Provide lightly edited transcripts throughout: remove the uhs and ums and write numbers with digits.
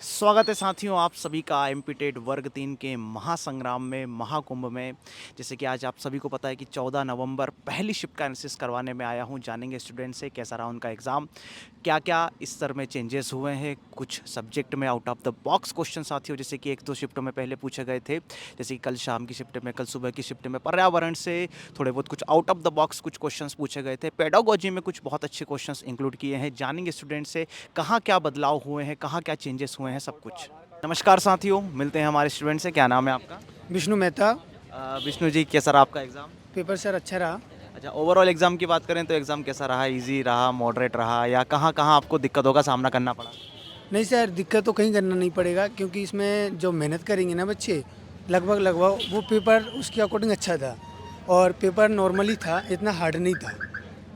स्वागत है साथियों आप सभी का एमपीटेट वर्ग 3 के महासंग्राम में महाकुंभ में। जैसे कि आज आप सभी को पता है कि 14 नवंबर पहली शिफ्ट का एनालिसिस करवाने में आया हूं। जानेंगे स्टूडेंट से कैसा रहा उनका एग्ज़ाम, क्या क्या इस स्तर में चेंजेस हुए हैं, कुछ सब्जेक्ट में out of the box question साथियों जैसे कि एक दो शिफ्टों में पहले पूछे गए थे, जैसे कि कल शाम की शिफ्ट में, कल सुबह की शिफ्ट में पर्यावरण से थोड़े बहुत कुछ आउट ऑफ द बॉक्स कुछ क्वेश्चंस पूछे गए थे। पेडागोजी में कुछ बहुत अच्छे क्वेश्चंस इंक्लूड किए हैं। जानेंगे स्टूडेंट से कहाँ क्या बदलाव हुए हैं, कहाँ क्या चेंजेस हुए हैं, सब कुछ। नमस्कार साथियों, मिलते हैं हमारे स्टूडेंट से। क्या नाम है आपका? विष्णु मेहता। विष्णु जी, कैसा रहा आपका एग्ज़ाम? पेपर सर अच्छा रहा। अच्छा, ओवरऑल एग्ज़ाम की बात करें तो एग्ज़ाम कैसा रहा? इजी रहा, मॉडरेट रहा, या कहाँ कहाँ आपको दिक्कतों का सामना करना पड़ा? नहीं सर, दिक्कत तो कहीं करना नहीं पड़ेगा क्योंकि इसमें जो मेहनत करेंगे ना बच्चे, लगभग लगभग वो पेपर उसके अकॉर्डिंग अच्छा था। और पेपर नॉर्मली था, इतना हार्ड नहीं था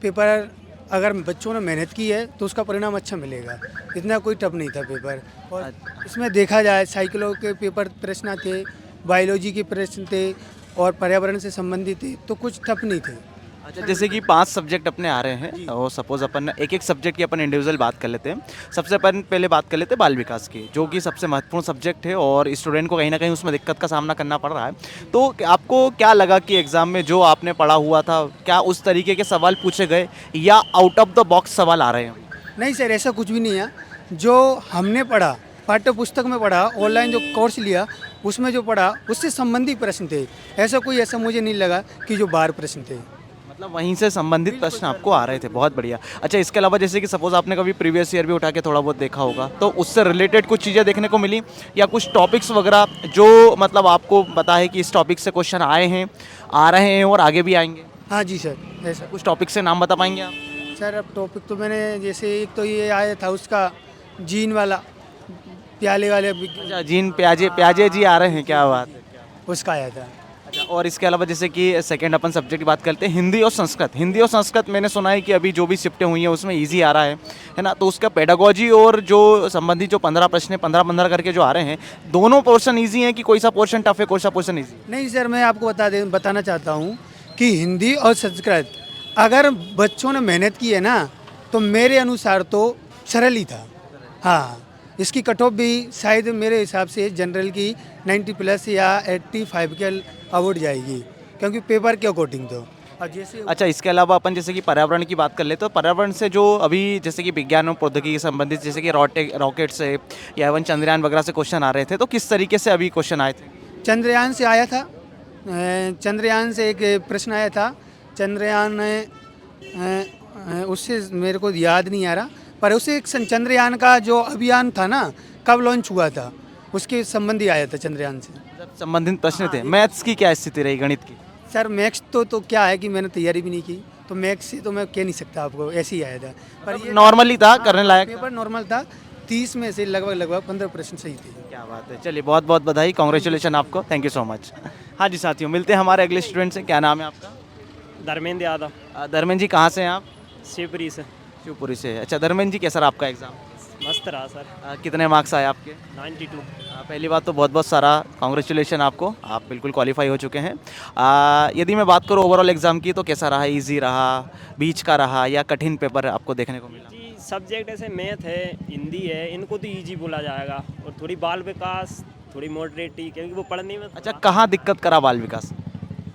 पेपर। अगर बच्चों ने मेहनत की है तो उसका परिणाम अच्छा मिलेगा। इतना कोई टफ नहीं था पेपर। और इसमें देखा जाए साइकिलों के पेपर प्रश्न थे, बायोलॉजी के प्रश्न थे और पर्यावरण से संबंधित थे, तो कुछ टफ नहीं थे। अच्छा, जैसे कि 5 सब्जेक्ट अपने आ रहे हैं और सपोज़ अपन एक एक सब्जेक्ट की अपन इंडिविजुअल बात कर लेते हैं। सबसे अपन पहले बात कर लेते हैं बाल विकास की, जो कि सबसे महत्वपूर्ण सब्जेक्ट है और स्टूडेंट को कहीं ना कहीं उसमें दिक्कत का सामना करना पड़ रहा है। तो आपको क्या लगा कि एग्ज़ाम में जो आपने पढ़ा हुआ था, क्या उस तरीके के सवाल पूछे गए या आउट ऑफ द बॉक्स सवाल आ रहे हैं? नहीं सर, ऐसा कुछ भी नहीं है। जो हमने पढ़ा, पाठ्य पुस्तक में पढ़ा, ऑनलाइन जो कोर्स लिया उसमें जो पढ़ा उससे संबंधित प्रश्न थे। ऐसा मुझे नहीं लगा कि जो बाहर प्रश्न थे। मतलब वहीं से संबंधित प्रश्न आपको आ रहे थे। बहुत बढ़िया। अच्छा, इसके अलावा जैसे कि सपोज़ आपने कभी प्रीवियस ईयर भी उठा के थोड़ा बहुत देखा होगा, तो उससे रिलेटेड कुछ चीज़ें देखने को मिली या कुछ टॉपिक्स वगैरह जो मतलब आपको पता है कि इस टॉपिक से क्वेश्चन आए हैं, आ रहे हैं और आगे भी आएंगे? हाँ जी सर, ऐसा। कुछ टॉपिक से नाम बता पाएंगे आप? सर अब टॉपिक तो मैंने जैसे एक तो ये आया था उसका जीन वाला, प्याले वाले अच्छा, जीन प्याजे प्याजे जी आ रहे हैं, क्या बात है। उसका आया था। अच्छा, और इसके अलावा जैसे कि सेकंड अपन सब्जेक्ट की बात करते हैं, हिंदी और संस्कृत। हिंदी और संस्कृत मैंने सुना है कि अभी जो भी शिफ्टें हुई हैं उसमें इजी आ रहा है ना? तो उसका पेडागोजी और जो संबंधित जो 15 प्रश्न है, 15-15 करके जो आ रहे हैं, दोनों पोर्शन ईजी हैं कि कोई सा पोर्शन टफ है, कोई सा पोर्शन ईजी? नहीं सर, मैं आपको बताना चाहता हूँ कि हिंदी और संस्कृत अगर बच्चों ने मेहनत की है ना, तो मेरे अनुसार तो सरल ही था। हाँ, इसकी कट ऑफ भी शायद मेरे हिसाब से जनरल की 90 प्लस या 85 के अवॉर्ड जाएगी, क्योंकि पेपर के अकॉर्डिंग तो। और जैसे अच्छा, इसके अलावा अपन जैसे कि पर्यावरण की बात कर ले तो पर्यावरण से जो अभी जैसे कि विज्ञान और प्रौद्योगिकी से संबंधित जैसे कि रॉकेट से या एवं चंद्रयान वगैरह से क्वेश्चन आ रहे थे, तो किस तरीके से अभी क्वेश्चन आए थे? चंद्रयान से आया था। चंद्रयान से एक प्रश्न आया था। चंद्रयान उससे मेरे को याद नहीं आ रहा, पर उससे एक चंद्रयान का जो अभियान था ना, कब लॉन्च हुआ था, उसके संबंधी आया था चंद्रयान से। मतलब संबंधित प्रश्न थे। मैथ्स की क्या स्थिति रही, गणित की? सर मैथ्स तो क्या है कि मैंने तैयारी भी नहीं की, तो मैथ्स से तो मैं कह नहीं सकता आपको, ऐसे ही आया था। पर ये नॉर्मली था, करने लायक था? पेपर नॉर्मल था। 30 में से लगभग लगभग 15 प्रश्न सही थे। क्या बात है। चलिए, बहुत बहुत बधाई, कॉन्ग्रेचुलेशन आपको। Thank you so much. हाँ जी साथियों, मिलते हैं हमारे अगले स्टूडेंट से। क्या नाम है आपका? धर्मेंद्र यादव, धर्मेंद्र जी, कहाँ से हैं आप? शिवपुरी से। शिवपुरी से। अच्छा धर्मेंद्र जी, कैसा रहा आपका एग्ज़ाम? मस्त रहा सर। कितने मार्क्स आए आपके? 92। पहली बात तो बहुत बहुत सारा कॉन्ग्रेचुलेशन आपको, आप बिल्कुल क्वालिफाई हो चुके हैं। यदि मैं बात करूँ ओवरऑल एग्ज़ाम की, तो कैसा रहा? इजी रहा, बीच का रहा, या कठिन पेपर आपको देखने को मिला? जी, सब्जेक्ट ऐसे मैथ है, हिंदी है, इनको तो इजी बोला जाएगा, और थोड़ी बाल विकास थोड़ी मॉडरेट ही, क्योंकि वो पढ़ने में अच्छा, कहाँ दिक्कत करा बाल विकास?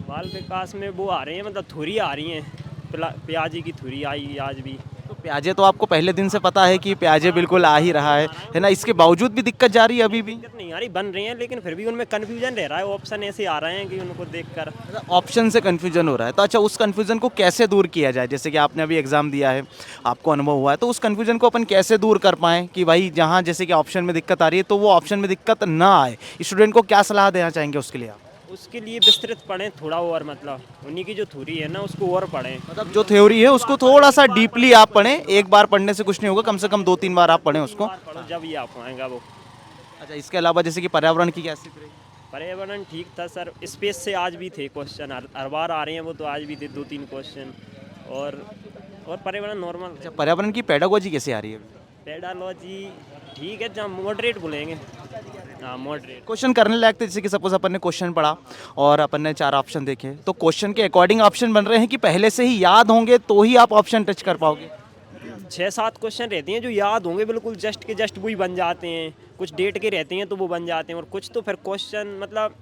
बाल विकास में वो आ रही है, मतलब थ्योरी आ रही हैं। प्याजी की थ्योरी आई आज भी। तो प्याजे तो आपको पहले दिन से पता है कि प्याजे बिल्कुल आ ही रहा है ना? इसके बावजूद भी दिक्कत जा रही है अभी भी? दिक्कत नहीं आ रही, बन रही है, लेकिन फिर भी उनमें कन्फ्यूजन रह रहा है। ऑप्शन ऐसे आ रहे हैं कि उनको देखकर ऑप्शन से कन्फ्यूजन हो रहा है, तो अच्छा उस कन्फ्यूजन को कैसे दूर किया जाए? जैसे कि आपने अभी एग्जाम दिया है, आपको अनुभव हुआ है, तो उस कन्फ्यूजन को अपन कैसे दूर कर पाएँ कि भाई जहाँ जैसे कि ऑप्शन में दिक्कत आ रही है तो वो ऑप्शन में दिक्कत ना आए? स्टूडेंट को क्या सलाह देना चाहेंगे उसके लिए आप? उसके लिए विस्तृत पढ़ें थोड़ा, और मतलब उन्हीं की जो थ्योरी है ना उसको और पढ़ें। मतलब जो थ्योरी है उसको थोड़ा सा डीपली आप पढ़ें। एक बार पढ़ने से कुछ नहीं होगा, कम से कम 2-3 बार आप पढ़ें उसको। पढ़ो, जब ये आ पाएगा वो। अच्छा, इसके अलावा जैसे कि पर्यावरण की क्या स्थिति रही? पर्यावरण ठीक था सर। स्पेस से आज भी थे क्वेश्चन, हर बार आ रहे हैं वो, तो आज भी थे 2-3 क्वेश्चन। और पर्यावरण नॉर्मल। अच्छा, पर्यावरण की पेडागोजी कैसे आ रही है? पेडालॉजी ठीक है, जहाँ मॉडरेट बोलेंगे। हाँ, मॉडरेट। क्वेश्चन करने लायक थे, जैसे कि सपोज अपन ने क्वेश्चन पढ़ा और अपन ने 4 ऑप्शन देखे, तो क्वेश्चन के अकॉर्डिंग ऑप्शन बन रहे हैं कि पहले से ही याद होंगे तो ही आप ऑप्शन टच कर पाओगे? 6-7 क्वेश्चन रहते हैं जो याद होंगे बिल्कुल जस्ट के जस्ट वही बन जाते हैं, कुछ डेट के रहते हैं तो वो बन जाते हैं, और कुछ तो फिर क्वेश्चन मतलब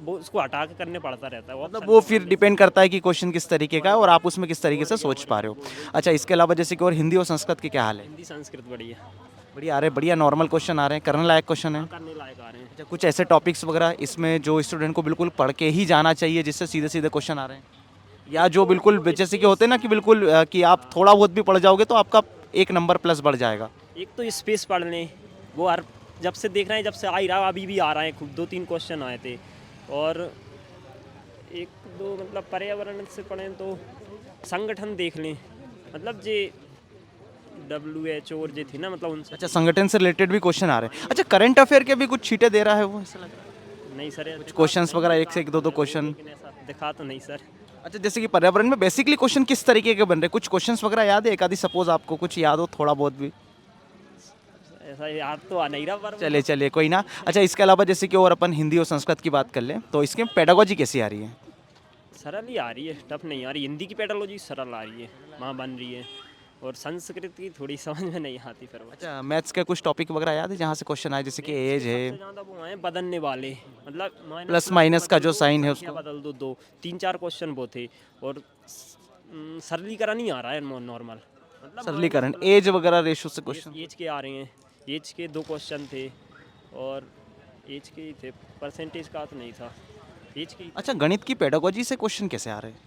वो उसको हटा के करने पड़ता रहता है। मतलब वो फिर डिपेंड करता है कि क्वेश्चन किस तरीके का है और आप उसमें किस तरीके से सोच पा रहे हो। अच्छा, इसके अलावा जैसे कि और हिंदी और संस्कृत के क्या हाल है? हिंदी संस्कृत बढ़िया बढ़िया आ रहे हैं, बढ़िया नॉर्मल क्वेश्चन आ रहे हैं, करने लायक क्वेश्चन है। करने लायक आ रहे हैं। अच्छा, कुछ ऐसे टॉपिक्स वगैरह इसमें जो स्टूडेंट को बिल्कुल पढ़ के ही जाना चाहिए जिससे सीधे सीधे क्वेश्चन आ रहे हैं, या जो बिल्कुल जैसे कि होते हैं ना कि बिल्कुल कि आप थोड़ा बहुत भी पढ़ जाओगे तो आपका 1 नंबर प्लस बढ़ जाएगा? एक तो स्पेस पढ़ लें, वो हर जब से देख रहे हैं, जब से आ ही रहा अभी भी आ रहा है, खूब 2-3 क्वेश्चन आए थे। और एक दो मतलब पर्यावरण से पढ़ें तो संगठन देख लें, मतलब जे WHO और जे थी ना, मतलब उनसे। अच्छा, संगठन से रिलेटेड भी क्वेश्चन आ रहे हैं। अच्छा, करंट अफेयर के भी कुछ छींटे दे रहा है वो, ऐसा लग रहा है? नहीं सर, कुछ क्वेश्चंस वगैरह 1 से 1 2 क्वेश्चन। लेकिन ऐसा दिखा तो नहीं सर। अच्छा, जैसे कि पर्यावरण में बेसिकली क्वेश्चन किस तरीके के बन रहे हैं, कुछ क्वेश्चंस वगैरह याद है? एक आधी सपोज आपको कुछ याद हो थोड़ा बहुत भी? ऐसा याद तो आ नहीं रहा पर चलिए चलिए, कोई ना। अच्छा, इसके अलावा जैसे कि और अपन हिंदी और संस्कृत की बात कर लें तो इसके पेडागोजी कैसी आ रही है? सरल ही आ रही है, टफ नहीं आ रही। हिंदी की पेडागोजी सरल आ रही है, वहाँ बन रही है, और संस्कृत की थोड़ी समझ में नहीं आती फिर वो। अच्छा, मैथ्स के कुछ टॉपिक वगैरह याद है जहाँ से क्वेश्चन आए, जैसे कि एज सबसे है, ज़्यादा वो हैं बदलने वाले, मतलब प्लस माइनस का जो बदल दो, साइन है संख्या उसको? बदल दो, 2-3-4 क्वेश्चन वो थे। और सरलीकरण ही आ रहा है नॉर्मल, मतलब सरलीकरण, एज वगैरह रेशो से क्वेश्चन? एज के आ रहे हैं। एज के 2 क्वेश्चन थे, और एज के ही थे, परसेंटेज का तो नहीं था, एज के ही। अच्छा, गणित की पेडागोजी से क्वेश्चन कैसे आ रहे हैं?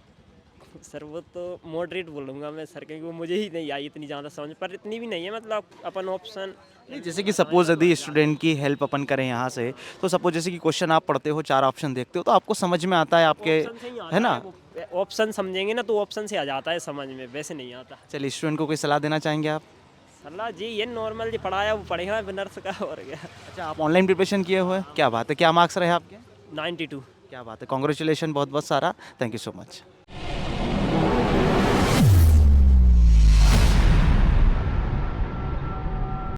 सर वो तो मॉडरेट बोलूँगा मैं सर, क्योंकि वो मुझे ही नहीं आई इतनी ज़्यादा समझ, पर इतनी भी नहीं है, मतलब अपन ऑप्शन। नहीं, जैसे कि सपोज यदि स्टूडेंट की हेल्प अपन करें यहाँ से, तो सपोज जैसे कि क्वेश्चन आप पढ़ते हो, 4 ऑप्शन देखते हो तो आपको समझ में आता है आपके, है ना? ऑप्शन समझेंगे ना तो ऑप्शन से आ जाता है समझ में, वैसे नहीं आता। चलिए, स्टूडेंट को कोई सलाह देना चाहेंगे आप? सलाह जी ये नॉर्मल जो पढ़ाया वो पढ़ेगा नर्स का, और क्या। अच्छा, आप ऑनलाइन प्रिपरेशन किए हुए हैं, क्या बात है, क्या मार्क्स रहे आपके? 92। क्या बात है, कॉन्ग्रेचुलेशन बहुत बहुत सारा, थैंक यू सो मच।